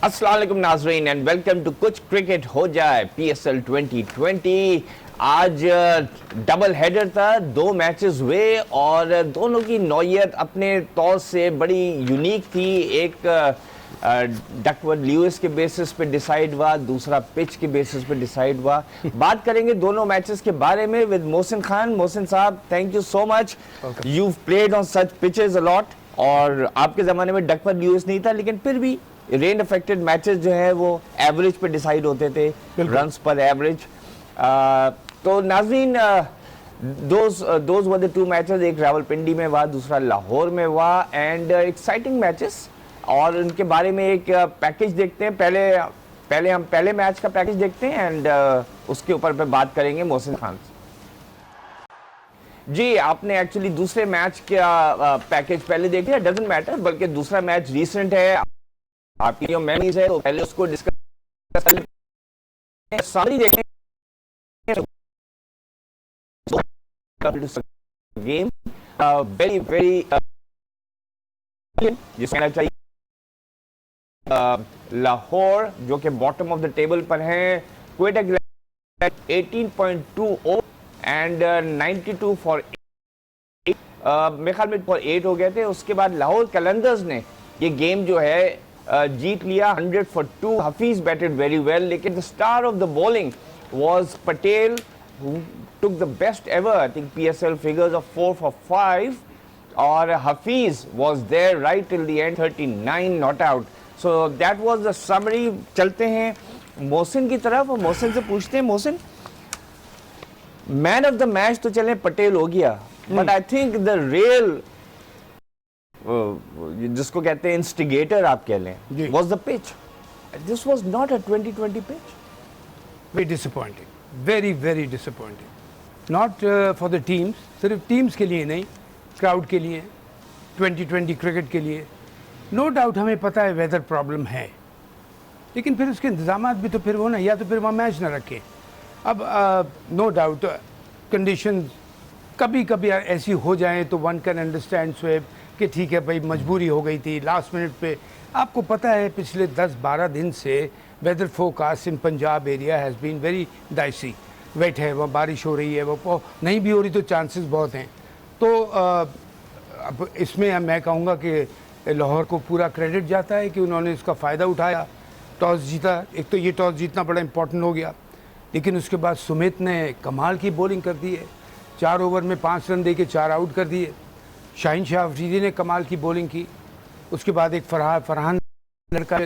अस्सलाम वालेकुम नाज़रीन एंड वेलकम टू कुछ क्रिकेट हो जाए PSL 2020। आज डबल हेडर था, दो मैचेस हुए और दोनों की नौयत अपने तौर से बड़ी यूनिक थी। एक डकवर्थ ल्यूइस के बेसिस पे डिसाइड हुआ, दूसरा पिच के बेसिस पे डिसाइड हुआ। बात करेंगे दोनों मैचेस के बारे में विद मोहसिन खान। मोहसिन साहब, thank you so much. You played on such pitches a lot और आपके ज़माने में डकवर्थ ल्यूइस नहीं था, लेकिन फिर भी रेन अफेक्टेड मैचेस जो है वो एवरेज पे डिसाइड होते थे, रन्स पर एवरेज। तो नाज़रीन, those were the two matches, एक रावलपिंडी में हुआ, दूसरा लाहौर में हुआ एंड एक्साइटिंग मैचेस। और उनके बारे में एक पैकेज देखते हैं। पहले हम पहले मैच का पैकेज देखते हैं एंड उसके ऊपर पे बात करेंगे मोहसिन खान जी। आपने एक्चुअली दूसरे मैच का पैकेज पहले देख लिया, डजंट मैटर, बल्कि दूसरा मैच रीसेंट है, आपकी जो मेमोरीज है तो पहले उसको डिस्कस सारी देखें। गेम वेरी वेरी जिसमें कहना चाहिए लाहौर जो कि बॉटम ऑफ द टेबल पर है, क्वेटा 18.20 एंड 92 फॉर 8, मेरे ख्याल में फॉर 8 हो गए थे। उसके बाद लाहौर कलंदर्स ने ये गेम जो है जीत लिया 100 for 2। Hafeez batted very well, लेकिन the star of the bowling was Patel who took the best ever, I think PSL figures of 4 for 5, और Hafeez was there right till the end, 39 not out. So that was the summary। चलते हैं मोहसिन की तरफ और मोहसिन से पूछते हैं, Mohsin man of the match तो चले पटेल हो गया, but I think the real जिसको कहते हैं इंस्टिगेटर आप कह लें, was the pitch. This was not a 2020 pitch. Very disappointing, very disappointing. Not for the teams, सिर्फ टीम्स के लिए नहीं, क्राउड के लिए, 2020 क्रिकेट के लिए। नो डाउट हमें पता है वेदर प्रॉब्लम है, लेकिन फिर उसके इंतजाम भी तो फिर वो ना, या तो फिर वहाँ मैच ना रखें। अब नो डाउट कंडीशन कभी कभी ऐसी हो जाए तो वन कैन अंडरस्टैंड स्वेब कि ठीक है भाई, मजबूरी हो गई थी लास्ट मिनट पे। आपको पता है पिछले 10-12 दिन से weather forecast in Punjab area has been very dicey. Wet है, वहाँ बारिश हो रही है, वो नहीं भी हो रही तो चांसेस बहुत हैं। तो अब इसमें मैं कहूँगा कि लाहौर को पूरा क्रेडिट जाता है कि उन्होंने इसका फ़ायदा उठाया, टॉस जीता। एक तो ये टॉस जीतना बड़ा इंपॉर्टेंट हो गया, लेकिन उसके बाद सुमित ने कमाल की बॉलिंग कर दी है, 4 ओवर में 5 रन दे के 4 आउट कर दिए। शाहीन शाह अफरीदी ने कमाल की बॉलिंग की। उसके बाद एक फरहान लड़का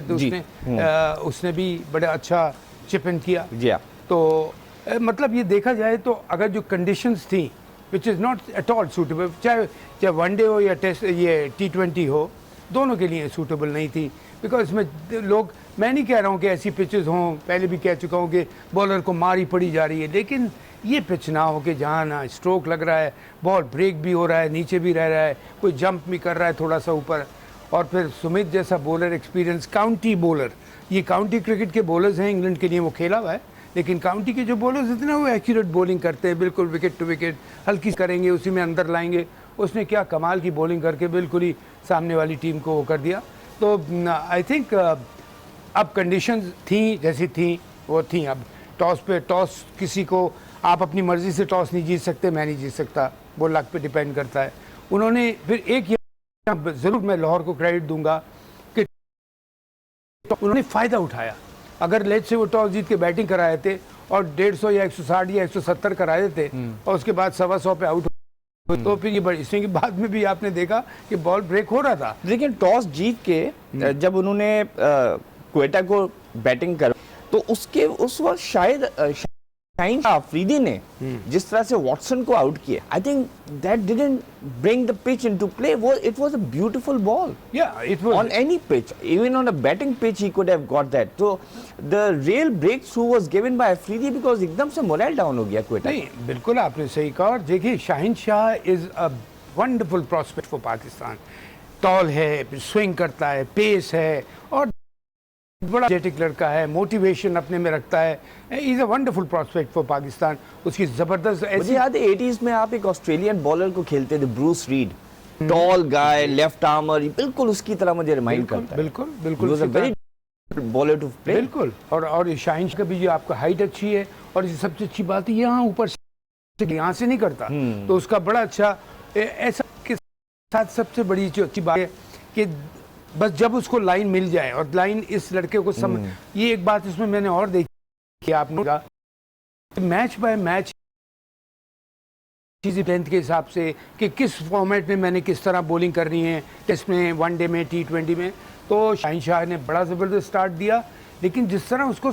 उसने भी बड़ा अच्छा चिप इन किया जी। तो मतलब ये देखा जाए तो अगर जो कंडीशंस थी which is not at all suitable, चाहे वनडे हो या टेस्ट ये T20 हो, दोनों के लिए सूटेबल नहीं थी। बिकॉज इसमें लोग, मैं नहीं कह रहा हूँ कि ऐसी पिचेस हों, पहले भी कह चुका हूँ कि बॉलर को मारी पड़ी जा रही है, लेकिन ये पिच ना हो कि जहाँ ना स्ट्रोक लग रहा है, बॉल ब्रेक भी हो रहा है, नीचे भी रह रहा है, कोई जंप भी कर रहा है थोड़ा सा ऊपर। और फिर सुमित जैसा बॉलर, एक्सपीरियंस काउंटी बॉलर, ये काउंटी क्रिकेट के बॉलर्स हैं, इंग्लैंड के लिए वो खेला हुआ है, लेकिन काउंटी के जो बॉलर्स होते हैं ना वो एक्यूरेट बॉलिंग करते हैं, बिल्कुल विकेट टू विकेट, हल्की करेंगे उसी में अंदर लाएंगे। उसने क्या कमाल की बॉलिंग करके बिल्कुल ही सामने वाली टीम को वो कर दिया। तो आई थिंक अब कंडीशंस थी जैसी थी वो थी। अब टॉस किसी को, आप अपनी मर्ज़ी से टॉस नहीं जीत सकते, मैं नहीं जीत सकता, वो लक पे डिपेंड करता है। उन्होंने फिर एक ज़रूर मैं लाहौर को क्रेडिट दूंगा कि उन्होंने फ़ायदा उठाया। अगर लेट से वो टॉस जीत के बैटिंग कराए थे और 150 या 160 या 170 कराए थे और उसके बाद 125 पे आउट, तो फिर ये बड़ी इसमें बाद में भी आपने देखा कि बॉल ब्रेक हो रहा था। लेकिन टॉस जीत के जब उन्होंने क्वेटा को बैटिंग कर, तो उस वक्त शायद शाहीन शाह अफरीदी ने जिस तरह से वॉटसन को आउट किया, I think that didn't bring the pitch into play. It was a beautiful ball, it was on any pitch, even on a batting pitch he could have got that. तो the real breakthrough was given by Afridi because एकदम से moral down हो गया क्वेटा। नहीं, बिल्कुल आपने सही कहा। और देखिए, Shaheen Shah is a wonderful prospect for Pakistan. Tall है, स्विंग करता है, पेस है और बड़ा जेटिक लड़का है, मोटिवेशन अपने में रखता है। Is a wonderful prospect for Pakistan. उसकी जबरदस्त मुझे याद है 80s में आप एक ऑस्ट्रेलियन बॉलर को खेलते थे, ब्रूस रीड, टॉल गाय, लेफ्ट आर्मर, बिल्कुल उसकी तरह मुझे रिमाइंड करता है। बिल्कुल बॉलर टू प्ले। बिल्कुल, और शाहीन का भी जो आपका हाइट अच्छी है, और ये सबसे अच्छी बात है यहाँ ऊपर से यहाँ से नहीं करता, तो उसका बड़ा अच्छा ऐसा के साथ सबसे बड़ी जो अच्छी बात है कि बस जब उसको लाइन मिल जाए, और लाइन इस लड़के को समझ, ये एक बात इसमें मैंने और देखी आपने कहा मैच बाय मैच चीज़ें लेंथ के हिसाब से कि किस फॉर्मेट में मैंने किस तरह बॉलिंग करनी है, टेस्ट में, वनडे में, T20 में। तो शाहीन शाह ने बड़ा ज़बरदस्त स्टार्ट दिया, लेकिन जिस तरह उसको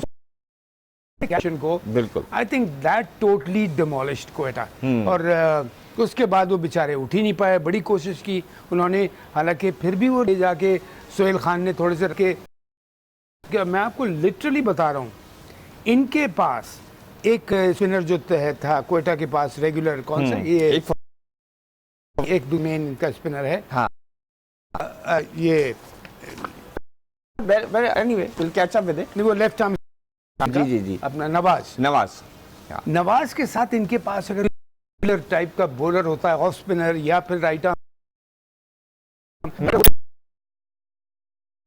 एक्शन को, बिल्कुल, आई think that totally demolished Quetta. और उसके बाद वो बेचारे उठ ही नहीं पाए, बड़ी कोशिश की उन्होंने, हालांकि फिर भी वो ले जाके सोहेल खान ने थोड़े से रखे। मैं आपको लिटरली बता रहा हूँ, इनके पास एक स्पिनर जो था क्वेटा के पास रेगुलर, कौन सा ये एक दो मेन इनका स्पिनर है, हाँ, ये anyway will catch up with it. वो लेफ्ट आर्म, जी जी जी, अपना नवाज नवाज के साथ इनके पास अगर रेगुलर टाइप का बॉलर होता है, ऑफ स्पिनर या फिर राइट आर्म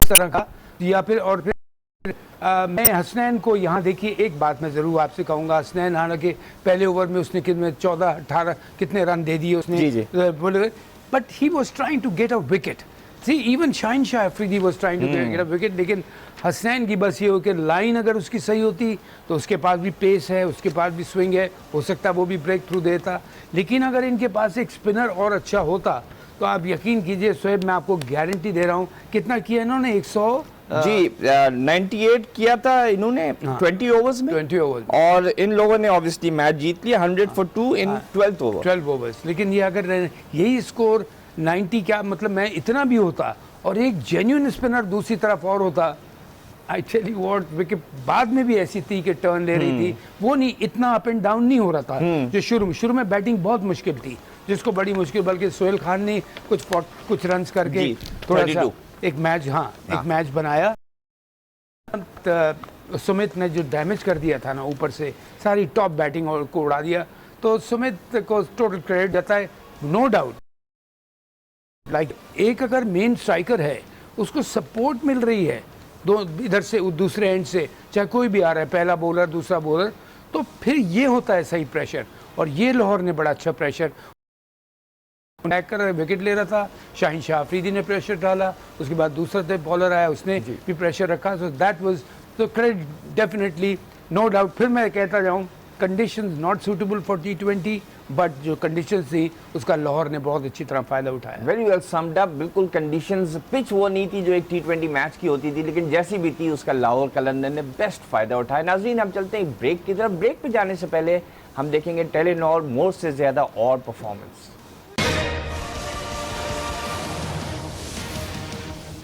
इस तरह का, या फिर और फिर मैं हसनैन को यहाँ देखिए, एक बात मैं ज़रूर आपसे कहूँगा, हसनैन हालांकि पहले ओवर में उसने कितने 14-18 कितने रन दे दिए उसने, but he was trying to get a wicket. See even Shaheen Shah Afridi was trying to get a wicket, लेकिन हसनैन की बस ये हो कि लाइन अगर उसकी सही होती तो उसके पास भी पेस है, उसके पास भी स्विंग है, हो सकता है वो भी ब्रेक थ्रू देता। लेकिन अगर इनके पास एक स्पिनर और अच्छा होता तो आप यकीन कीजिए शोएब, मैं आपको गारंटी दे रहा हूँ, कितना किया इन्होंने, 100 जी 98 किया था इन्होंने 20 ओवर्स में, 20 ओवर, और इन लोगों ने ऑब्वियसली मैच जीत लिया 100 for 2 इन 12 ओवर्स। लेकिन ये अगर यही स्कोर 90, क्या मतलब मैं इतना भी होता और एक जेन्युइन स्पिनर दूसरी तरफ और होता, I tell you what, wicket बाद में भी ऐसी थी कि टर्न ले रही थी, वो नहीं, इतना अप एंड डाउन नहीं हो रहा था जो शुरू में बैटिंग बहुत मुश्किल थी, जिसको बड़ी मुश्किल, बल्कि सोहेल खान ने कुछ रन्स करके थोड़ा सा एक मैच, एक मैच बनाया। सुमित ने जो डैमेज कर दिया था ना ऊपर से, सारी टॉप बैटिंग को उड़ा दिया, तो सुमित को टोटल क्रेडिट जाता है, नो डाउट। लाइक एक अगर मेन स्ट्राइकर है, उसको सपोर्ट मिल रही है दो इधर से दूसरे एंड से, चाहे कोई भी आ रहा है, पहला बॉलर दूसरा बॉलर, तो फिर ये होता है सही प्रेशर। और ये लाहौर ने बड़ा अच्छा प्रेशर कर विकेट ले रहा था, शाहीन शाह अफरीदी ने प्रेशर डाला, उसके बाद दूसरा बॉलर आया, उसने भी प्रेशर रखा, so that was the credit definitely, no doubt. फिर मैं कहता जाऊँ, conditions not suitable for T20, but जो कंडीशंस थी उसका लाहौर ने बहुत अच्छी तरह फायदा उठाया। वेरी वेल समड अप, बिल्कुल कंडीशंस, पिच वो नहीं थी जो एक T20 मैच की होती थी, लेकिन जैसी भी थी उसका लाहौर कलंदर ने बेस्ट फायदा उठाया। नाज़रीन, हम चलते हैं ब्रेक की तरफ। ब्रेक पे जाने से पहले हम देखेंगे टेलीनॉर मोर से ज्यादा और performance.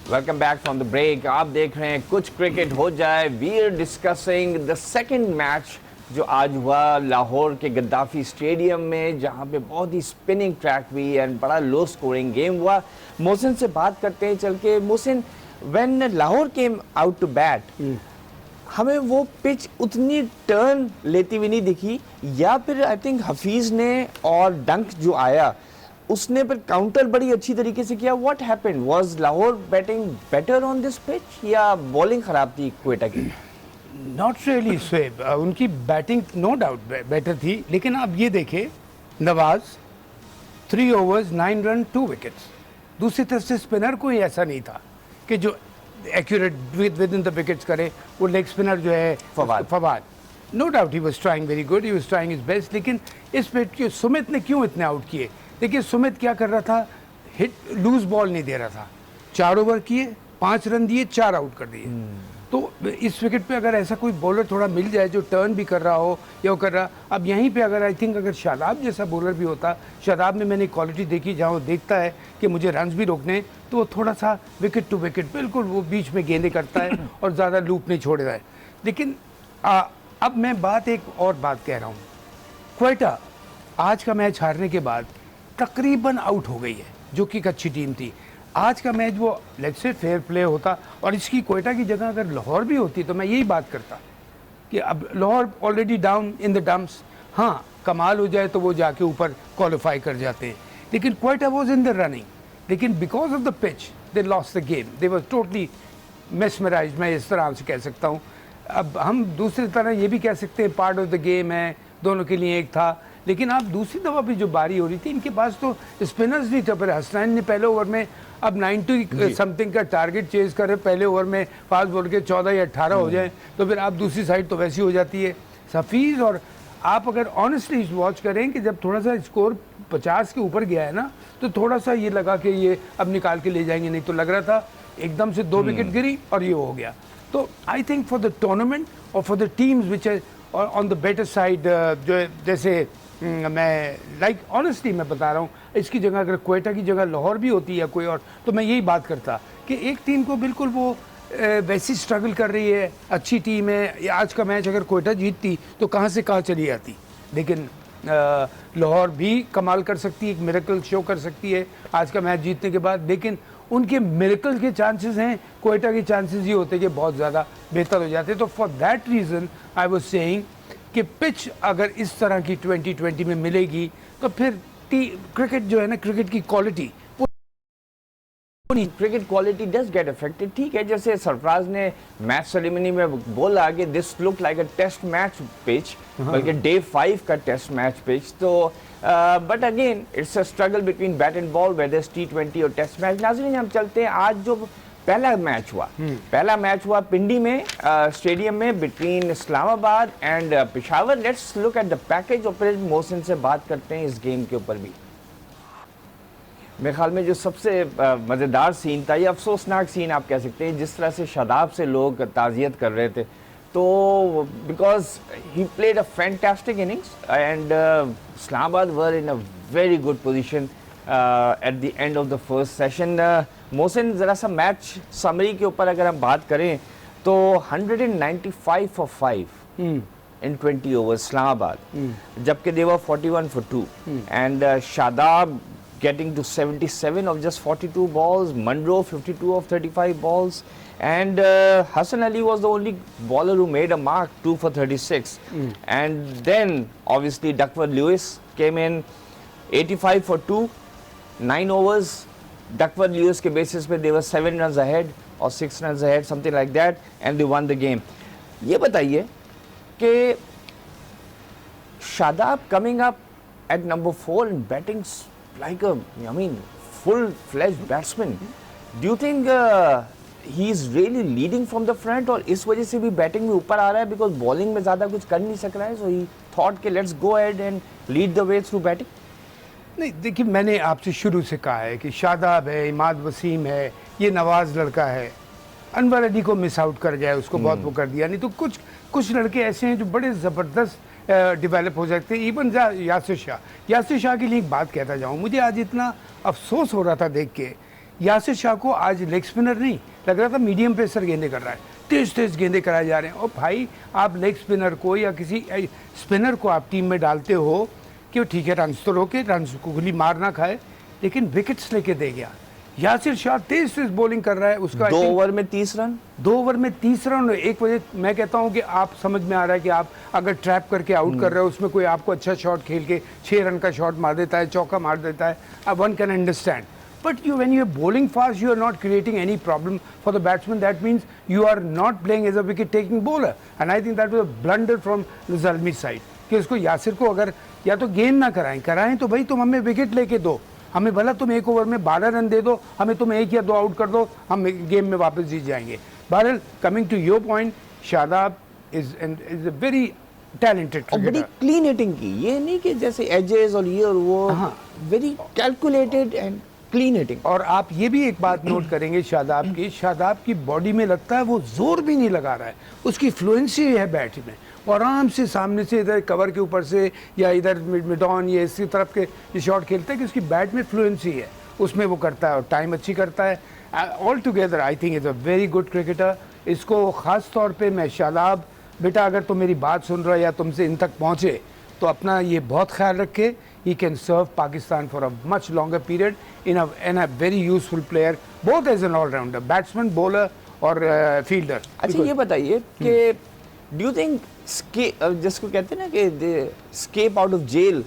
Welcome back from the break. आप देख रहे हैं कुछ क्रिकेट हो जाए। We are discussing the second match जो आज हुआ लाहौर के गद्दाफी स्टेडियम में, जहां पे बहुत ही स्पिनिंग ट्रैक हुई एंड बड़ा लो स्कोरिंग गेम हुआ। मोहसिन से बात करते हैं चल के। Mohsin, when Lahore came out to bat, हमें वो पिच उतनी टर्न लेती हुई नहीं दिखी, या फिर आई थिंक हफीज ने और डंक जो आया उसने पर काउंटर बड़ी अच्छी तरीके से किया। What happened? Was Lahore batting better on this pitch या बॉलिंग खराब थी क्वेटा की? नॉट रियली स्वेब, उनकी बैटिंग नो डाउट बेटर थी, लेकिन आप ये देखें, नवाज 3 overs 9 रन 2 विकेट्स। दूसरी तरफ से स्पिनर कोई ऐसा नहीं था कि जो accurate within the wickets करे। वो लेग स्पिनर जो है Fawad, no doubt he was trying very good, he was trying his best. लेकिन इस पे सुमित ने क्यों इतने आउट किए? देखिए सुमित क्या कर रहा था, हिट लूज बॉल नहीं दे रहा था। 4 ओवर किए, 5 रन दिए, 4 आउट कर दिए। तो इस विकेट पे अगर ऐसा कोई बॉलर थोड़ा मिल जाए जो टर्न भी कर रहा हो या वो कर रहा, अब यहीं पे अगर आई थिंक अगर शादाब जैसा बॉलर भी होता, शादाब में मैंने क्वालिटी देखी जहाँ वो देखता है कि मुझे रन्स भी रोकने, तो वो थोड़ा सा विकेट टू विकेट बिल्कुल वो बीच में गेंदे करता है और ज़्यादा लूप नहीं छोड़ रहा है। लेकिन अब मैं एक और बात कह रहा हूँ, क्वेटा आज का मैच हारने के बाद तकरीबन आउट हो गई है, जो कि एक अच्छी टीम थी। आज का मैच वो लेट्स से फेयर प्ले होता और इसकी क्वेटा की जगह अगर लाहौर भी होती तो मैं यही बात करता कि अब Lahore already down in the dumps, हाँ कमाल हो जाए तो वो जाके ऊपर क्वालिफाई कर जाते हैं, लेकिन Quetta was in the running, लेकिन because of the pitch they lost the game, they were totally mesmerise, मैं इस तरह से कह सकता हूँ। अब हम दूसरी तरह ये भी कह सकते हैं पार्ट ऑफ द गेम है, दोनों के लिए एक था, लेकिन आप दूसरी दफ़ा भी जो बारी हो रही थी इनके पास तो स्पिनर्स नहीं थे। पर हसनैन ने पहले ओवर में अब 90 समथिंग का टारगेट चेज कर रहे, पहले ओवर में फास्ट बॉल के 14 या 18 हो जाए तो फिर आप दूसरी साइड तो वैसी हो जाती है सफ़ीज़। और आप अगर ऑनेस्टली वॉच करें कि जब थोड़ा सा स्कोर 50 के ऊपर गया है ना, तो थोड़ा सा ये लगा कि ये अब निकाल के ले जाएंगे, नहीं तो लग रहा था एकदम से 2 विकेट गिरी और ये हो गया। तो I think for the tournament और for the teams which are on the better side, जो जैसे मैं लाइक ऑनेस्टली मैं बता रहा हूँ, इसकी जगह अगर क्वेटा की जगह लाहौर भी होती है कोई और, तो मैं यही बात करता कि एक टीम को बिल्कुल वो वैसी स्ट्रगल कर रही है, अच्छी टीम है। आज का मैच अगर क्वेटा जीतती तो कहाँ से कहाँ चली जाती, लेकिन लाहौर भी कमाल कर सकती है, एक मिरेकल शो कर सकती है आज का मैच जीतने के बाद। लेकिन उनके मिरेकल के चांसेस हैं, क्वेटा के चांसेस ये होते कि बहुत ज़्यादा बेहतर हो जाते। तो for that reason I was saying कि पिच अगर इस तरह की 2020 में मिलेगी तो फिर क्रिकेट जो है ना, क्रिकेट की quality, cricket quality does get affected. ठीक है, जैसे सरफराज ने मैच सेरेमनी में बोला कि this look like a test match pitch, बल्कि डे 5 का टेस्ट मैच पिच। तो but again it's a struggle between bat and ball, whether T20 और टेस्ट मैच। नाज़रीन, हम चलते हैं आज जो पहला मैच हुआ पिंडी में स्टेडियम में between Islamabad and Peshawar. Let's look at the package और फिर मोहसिन से बात करते हैं इस गेम के ऊपर भी। मेरे ख्याल में जो सबसे मज़ेदार सीन था, या अफसोसनाक सीन आप कह सकते हैं, जिस तरह से शादाब से लोग ताज़ियत कर रहे थे, तो because he played a fantastic innings and Islamabad were in a very good position at the end of the first session. Mohsin, ज़रा सा मैच समरी के ऊपर अगर हम बात करें तो 195 for 5 in 20 overs Islamabad, जबकि they were 41 for 2 and Shadab getting to 77 of just 42 balls, Munro 52 of 35 balls, and Hassan Ali was the only bowler who made a mark, 2 for 36. And then obviously Duckworth Lewis came in 85 for 2, 9 overs. Duckworth Lewis के basis पे they were 7 runs ahead or 6 runs ahead, something like that, and they won the game. ये बताइए कि Shadab coming up at number 4 and batting like a, I mean, full-fledged batsman. Do you think he is really leading from the front, और इस वजह से भी batting में ऊपर आ रहा है because bowling में ज़्यादा कुछ कर नहीं सक रहा है, so he thought कि let's go ahead and lead the way through batting? नहीं, देखिए, मैंने आपसे शुरू से कहा है कि शादाब है, इमाद वसीम है, ये नवाज लड़का है, अनवर अली को मिस आउट कर जाए उसको बहुत वो कर दिया। नहीं तो कुछ लड़के ऐसे हैं जो बड़े ज़बरदस्त डेवलप हो सकते हैं। इवन यासिर शाह के लिए एक बात कहता जाऊँ, मुझे आज इतना अफसोस हो रहा था देख के, यासिर शाह को आज लेग स्पिनर नहीं लग रहा था, मीडियम पेसर गेंदे कर रहा है, तेज गेंदे कराए जा रहे हैं। और भाई, आप लेग स्पिनर को या किसी स्पिनर को आप टीम में डालते हो कि ठीक है रन्स तो रोके, रन्स को गोली मार ना खाए, लेकिन विकेट्स लेके दे गया। यासिर शाह तेज बॉलिंग कर रहा है, उसका 2 ओवर में 30 रन, 2 ओवर में 30 रन। एक वजह मैं कहता हूं कि आप समझ में आ रहा है कि आप अगर ट्रैप करके आउट कर रहे हो, उसमें कोई आपको अच्छा शॉट खेल के 6 रन का शॉट मार देता है, चौका मार देता है, अब one can understand. But when you are bowling fast, you are not creating any problem for the batsman. That means you are not playing as a wicket-taking bowler. And I think that was a blunder from the Zalmi side. कि उसको यासिर को अगर या तो गेंद ना कराएं तो भाई तुम हमें विकेट लेके दो, हमें भला तुम एक ओवर में 12 रन दे दो, हमें तुम 1 या 2 आउट कर दो, हम गेम में वापस जीत जाएंगे। बहरहाल, coming to your point, Shadab is a very talented और बड़ी क्लीन हिटिंग की, ये नहीं कि जैसे एजेस और ये और वो, very calculated and clean hitting. और आप ये भी एक बात नोट करेंगे शादाब की बॉडी में लगता है वो जोर भी नहीं लगा रहा है, उसकी फ्लुएंसी है बैट में, आराम से सामने से इधर कवर के ऊपर से या इधर मिड ऑन ये इसी तरफ के ये शॉट खेलता है कि उसकी बैट में फ्लुएंसी है, उसमें वो करता है और टाइम अच्छी करता है। All together I think is a very good cricketer. इसको ख़ास तौर पे मैं शादाब, बेटा अगर तुम मेरी बात सुन रहे हो या तुमसे इन तक पहुँचे तो अपना ये बहुत ख्याल रखे। He can serve Pakistan for a much longer period in a very useful player, both as an all-rounder, batsman, bowler और fielder. अच्छा, ये बताइए कि do you think जिसको कहते हैं ना कि escape out of jail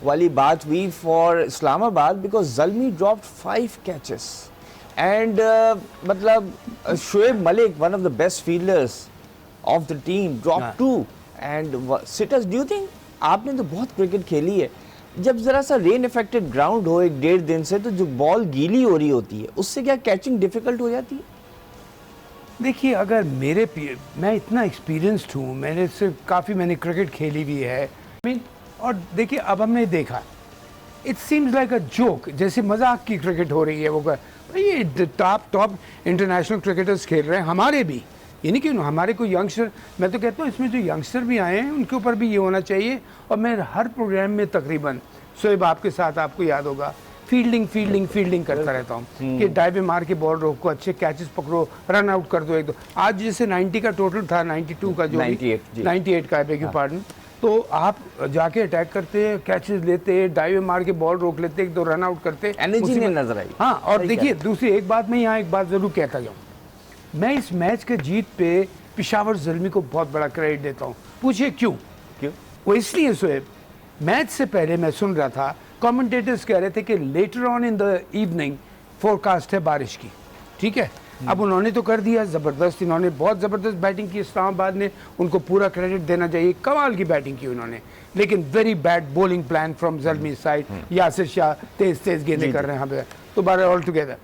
वाली बात हुई for Islamabad because Zalmi dropped 5 catches and मतलब Shoaib Malik, one of the best fielders of the team, drop two and sitters. Do you think, आपने तो बहुत क्रिकेट खेली है, जब जरा सा रेन इफेक्टेड ग्राउंड हो 1-1.5 दिन से, तो जो बॉल गीली हो रही होती है उससे क्या कैचिंग डिफिकल्ट हो जाती है? देखिए, अगर मैं इतना एक्सपीरियंस्ड हूँ, मैंने क्रिकेट खेली भी है, और देखिए अब हमने देखा, it seems like a joke, जैसे मजाक की क्रिकेट हो रही है। वो ये टॉप इंटरनेशनल क्रिकेटर्स खेल रहे हैं, हमारे भी, ये नहीं कि हमारे कोई यंगस्टर, मैं तो कहता हूँ इसमें जो यंगस्टर भी आए हैं उनके ऊपर भी ये होना चाहिए। और मैं हर प्रोग्राम में तकरीबन, शोएब आपके साथ आपको याद होगा, फील्डिंग करता रहता हूँ कि डाइव मार के बॉल रोको, अच्छे कैचेस पकड़ो, रन आउट कर दो एक दो। आज जैसे 90 का टोटल था, 92 का जो 98 का, बेग यू पार्डन, तो आप जाके अटैक करते, कैचेस लेते, डाइव मार के बॉल रोक लेते, एक दो रन आउट करते, एनर्जी नहीं नजर आई। हाँ, और देखिए दूसरी एक बात, मैं यहाँ एक बात जरूर कहता जाऊँ, मैं इस मैच के जीत पे पेशावर ज़ल्मी को बहुत बड़ा क्रेडिट देता हूँ। पूछिए क्यों? वो इसलिए शोएब, मैच से पहले मैं सुन रहा था, कमेंटेटर्स कह रहे थे कि later on in the evening forecast है बारिश की, ठीक है। अब उन्होंने तो कर दिया ज़बरदस्त, इन्होंने बहुत ज़बरदस्त बैटिंग की, इस्लामाबाद ने, उनको पूरा क्रेडिट देना चाहिए, कमाल की बैटिंग की उन्होंने, लेकिन very bad bowling plan from Zalmi side. Yasir Shah तेज गेंदें कर रहे हैं यहाँ पे, तो बार ऑल टुगेदर।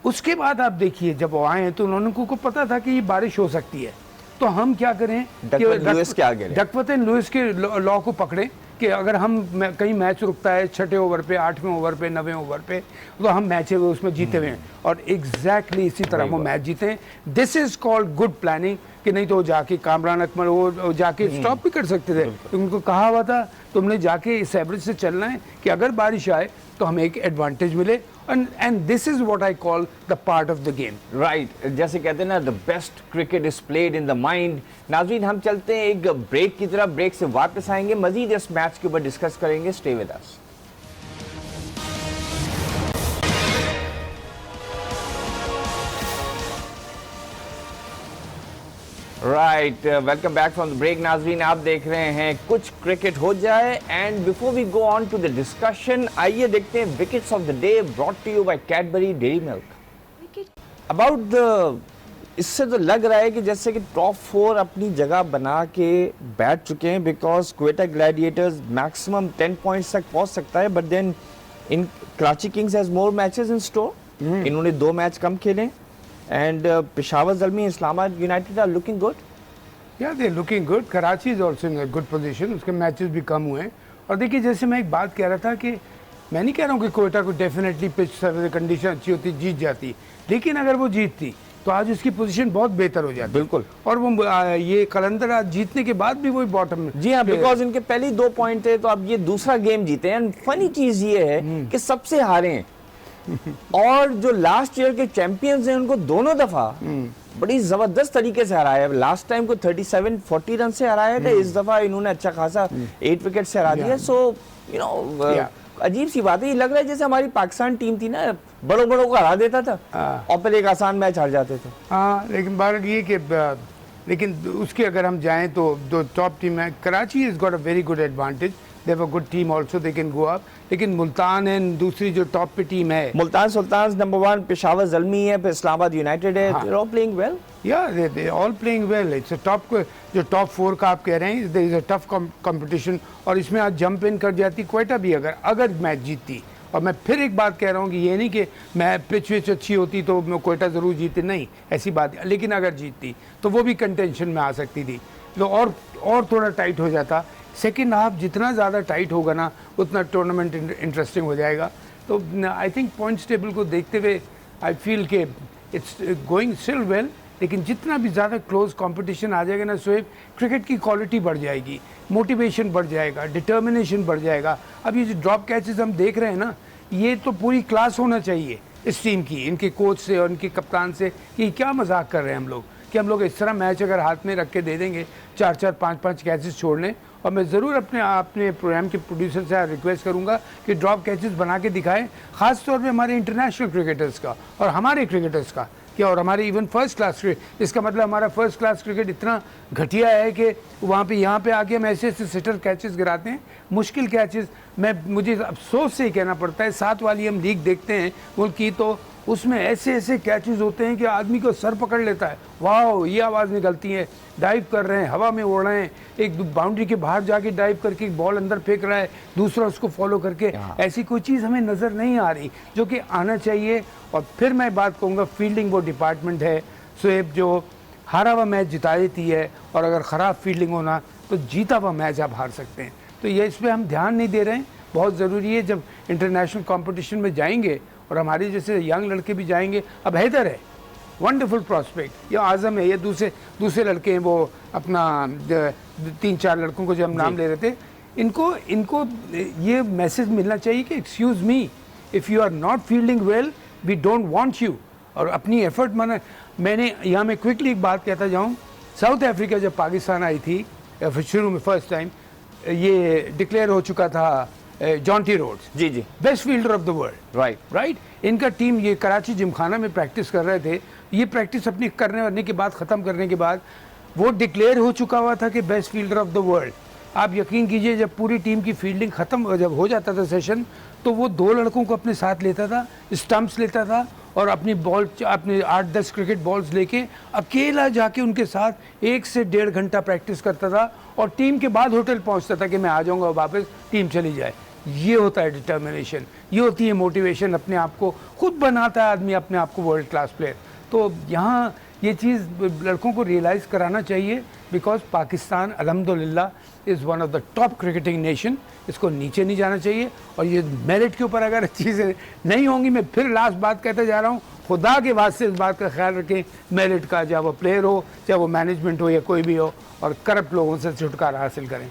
उसके बाद आप देखिए, जब वो आए तो उन्होंने को पता था कि ये बारिश हो सकती है, तो हम क्या करें, डकवर्थ लुइस के लॉ को पकड़े कि अगर हम कहीं मैच रुकता है 6ठे ओवर पे, 8वें ओवर पे, 9वें ओवर पे, तो हम मैच उसमें जीते हुए हैं, और एग्जैक्टली इसी तरह वो मैच जीते हैं। This is called good planning, कि नहीं तो जाके कामरान अकमल वो जाके स्टॉप भी कर सकते थे, उनको कहा हुआ था तुमने जाके इस एवरेज से चलना है कि अगर बारिश आए तो हमें एक एडवांटेज मिले, and this is what I call the part of the game. Right, जैसे कहते हैं ना, the best cricket is played in the mind. नाज़रीन, हम चलते हैं एक ब्रेक की तरफ, ब्रेक से वापस आएंगे, मजीद इस मैच के ऊपर डिस्कस करेंगे। Stay with us. Right, welcome back from the break. नाजरीन, आप देख रहे हैं कुछ क्रिकेट हो जाए, and before we go on to the discussion, आइए देखते हैं wickets of the day, brought to you by Cadbury Dairy Milk. About the, इससे तो लग रहा है कि जैसे कि टॉप 4 अपनी जगह बना के बैठ चुके हैं, because Quetta Gladiators maximum 10 points तक पहुंच सकता है, but then in Karachi Kings has more matches in store, इन्होंने 2 मैच कम खेले, and Peshawar Zalmi, Islamabad United are looking good. Yeah, they're looking good. Karachi is also in a good position. उसके matches भी कम हुए हैं। और देखिए, जैसे मैं एक बात कह रहा था कि मैं नहीं कह रहा हूँ कि कोयटा को डेफिनेटली पिच कंडीशन अच्छी होती जीत जाती, लेकिन अगर वो जीतती तो आज उसकी पोजीशन बहुत बेहतर हो जाती। बिल्कुल। और वो ये कलंदर आज जीतने के बाद भी वही बॉटम में। जी हाँ, बिकॉज इनके पहले 2 पॉइंट थे, तो अब ये दूसरा गेम जीते हैं। फनी चीज ये है कि सबसे हारे हैं और जो लास्ट ईयर के चैंपियंस हैं उनको दोनों दफा बड़ी जबरदस्त तरीके से हराया है। लास्ट टाइम को 37-40 रन से हराया था, इस दफा इन्होंने अच्छा खासा 8 विकेट से हरा दिया। सो यू नो, अजीब सी बात है, ये लग रहा है जैसे हमारी पाकिस्तान टीम थी ना, बड़ों को हरा देता था और फिर एक आसान मैच हार जाते थे। हाँ, लेकिन बात ये कि लेकिन उसके अगर हम जाएं तो जो टॉप टीम है, Karachi has got a very good advantage, they have a good team also, they can go up. लेकिन मुल्तान है दूसरी जो टॉप पे टीम है, मुल्तान सुल्तान्स नंबर 1, पेशावर ज़ल्मी है, फिर इस्लामाबाद यूनाइटेड है, they are all playing well. Yeah they all playing well. It's a top, जो टॉप 4 का आप कह रहे हैं, there is a tough competition, और इसमें आज जंप इन कर जाती क्वेटा भी अगर मैच जीतती। और मैं फिर एक बात कह रहा हूँ कि ये नहीं कि मैं पिच विच अच्छी होती तो मैं क्वेटा ज़रूर जीती, नहीं ऐसी बात, लेकिन अगर जीतती तो वो भी कंटेंशन में आ सकती थी, तो और थोड़ा टाइट हो जाता। सेकेंड हाफ जितना ज़्यादा टाइट होगा ना, उतना टूर्नामेंट इंटरेस्टिंग हो जाएगा। तो आई थिंक पॉइंट्स टेबल को देखते हुए आई फील के इट्स गोइंग स्टिल वेल, लेकिन जितना भी ज़्यादा क्लोज कंपटीशन आ जाएगा ना शोएब, क्रिकेट की क्वालिटी बढ़ जाएगी, मोटिवेशन बढ़ जाएगा, डिटर्मिनेशन बढ़ जाएगा। अब ये जो ड्रॉप कैचेस हम देख रहे हैं ना, ये तो पूरी क्लास होना चाहिए इस टीम की, इनके कोच से और इनके कप्तान से, कि क्या मजाक कर रहे हैं हम लोग, कि हम लोग इस तरह मैच अगर हाथ में रख के दे देंगे, 4-4, 5-5 कैचेस छोड़ने। और मैं ज़रूर अपने प्रोग्राम के प्रोड्यूसर से रिक्वेस्ट करूंगा कि ड्रॉप कैचेस बना के दिखाएं, ख़ास तौर पे हमारे इंटरनेशनल क्रिकेटर्स का और हमारे क्रिकेटर्स का क्या, और हमारे इवन फर्स्ट क्लास क्रिकेट। इसका मतलब हमारा फर्स्ट क्लास क्रिकेट इतना घटिया है कि वहाँ पे यहाँ पे आके हम ऐसे सिटर कैचेस गिराते हैं, मुश्किल कैचेस। मुझे अफसोस से ही कहना पड़ता है, 7 वाली हम लीग देखते हैं मुल्क की, तो उसमें ऐसे ऐसे कैचेस होते हैं कि आदमी को सर पकड़ लेता है, वाह ये आवाज़ निकलती है, डाइव कर रहे हैं, हवा में उड़ रहे हैं, एक बाउंड्री के बाहर जाके डाइव करके बॉल अंदर फेंक रहा है, दूसरा उसको फॉलो करके, ऐसी कोई चीज़ हमें नज़र नहीं आ रही जो कि आना चाहिए। और फिर मैं बात कहूँगा, फील्डिंग वो डिपार्टमेंट है शोएब, जो हारा हुआ मैच जिता देती है, और अगर ख़राब फील्डिंग होना तो जीता हुआ मैच आप हार सकते हैं। तो ये इस पर हम ध्यान नहीं दे रहे हैं, बहुत ज़रूरी है। जब इंटरनेशनल कंपटीशन में जाएंगे और हमारे जैसे यंग लड़के भी जाएंगे, अब हैदर है वंडरफुल प्रॉस्पेक्ट, या आज़म है, ये दूसरे लड़के हैं, वो अपना 3-4 लड़कों को जो हम नाम ले रहे थे, इनको ये मैसेज मिलना चाहिए कि excuse me, if you are not fielding well we don't want you. और अपनी एफर्ट मैंने यहाँ में क्विकली एक बात कहता जाऊँ, साउथ अफ्रीका जब पाकिस्तान आई थी शुरू में फर्स्ट टाइम, ये डिक्लेयर हो चुका था जॉन्टी रोड्स, जी जी, best fielder of the world, right. इनका टीम ये कराची जिमखाना में प्रैक्टिस कर रहे थे, ये प्रैक्टिस अपनी करने के बाद, ख़त्म करने के बाद वो डिक्लेयर हो चुका हुआ था कि best fielder of the world. आप यकीन कीजिए, जब पूरी टीम की फील्डिंग ख़त्म जब हो जाता था सेशन, तो वो 2 लड़कों को अपने साथ लेता था, स्टंप्स लेता था, और अपनी बॉल, अपने 8-10 क्रिकेट बॉल्स लेके अकेला जाके उनके साथ 1 से 1.5 घंटा प्रैक्टिस करता था, और टीम के बाद होटल पहुंचता था कि मैं आ जाऊंगा वापस, टीम चली जाए। ये होता है डिटर्मिनेशन, ये होती है मोटिवेशन, अपने आप को खुद बनाता है आदमी अपने आप को वर्ल्ड क्लास प्लेयर। तो यहाँ ये चीज़ लड़कों को रियलाइज़ कराना चाहिए, बिकॉज पाकिस्तान अल्हम्दुलिल्लाह is one of the top cricketing nation, इसको नीचे नहीं जाना चाहिए। और ये मेरिट के ऊपर अगर चीज़ें नहीं होंगी, मैं फिर लास्ट बात कहते जा रहा हूँ, खुदा के वास्ते इस बात का ख्याल रखें, मेरिट का, चाहे वो प्लेयर हो, चाहे वो मैनेजमेंट हो, या कोई भी हो, और करप्ट लोगों से छुटकारा हासिल करें।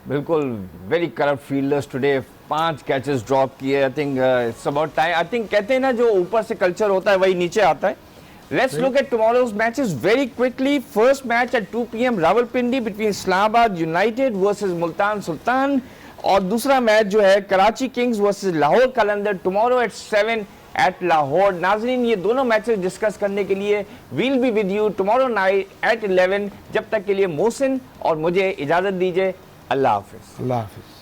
बिल्कुल, very corrupt fielders today, 5 catches drop किए। I think it's about time. I think कहते हैं ना, जो ऊपर से कल्चर होता है वही नीचे आता है। Let's look at tomorrow's matches very quickly. First match at 2 p.m. Rawalpindi between Islamabad United versus Multan Sultan. और दूसरा मैच जो है Karachi Kings versus Lahore Qalandar, tomorrow at 7 at Lahore. नाजरीन, ये दोनों मैचेस डिस्कस करने के लिए we'll be with you tomorrow night at 11। जब तक के लिए मोहसिन और मुझे इजाजत दीजिए, अल्लाह हाफिज। अल्लाह हाफिज।